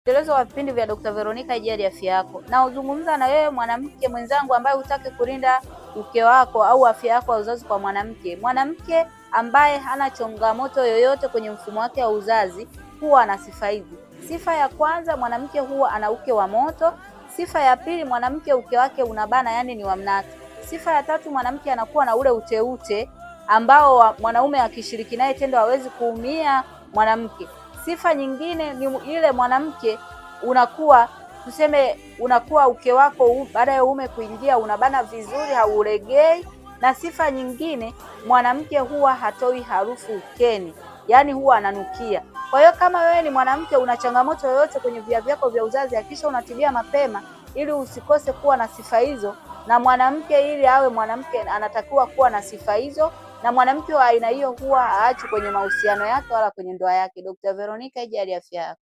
Mwendelezo wa vipindi vya Dr. Veronica Ijali Afya Yako. Na uzungumza na wewe mwanamke mwenzangu ambaye hutaki kulinda uke wako au afya yako ya uzazi kwa mwanamke. Mwanamke ambaye hana changamoto yoyote kwenye mfumo wake wa uzazi huwa ana sifa hizi. Sifa ya kwanza, mwanamke huwa ana uke wa moto. Sifa ya pili, mwanamke uke wake unabana, yani ni wa mnati. Sifa ya tatu, mwanamke anakuwa na ule uteute ambao mwanaume akishiriki naye tendo hawezi kuumia mwanamke. Sifa nyingine ni ile mwanamke unakuwa uke wako baada ya uume kuingia unabana vizuri, haulegei. Na sifa nyingine, mwanamke huwa hatoi harufu ukeni, yani huwa ananukia. Kwa hiyo kama wewe ni mwanamke una changamoto yoyote kwenye via vyako vya uzazi, hakikisha unatibia mapema ili usikose kuwa na sifa hizo. Na mwanamke ili awe mwanamke anatakiwa kuwa na sifa hizo, na mwanamke wa aina hiyo huwa haachi kwenye mahusiano yake wala kwenye ndoa yake. Dr. Veronica Ijali Afya Yako.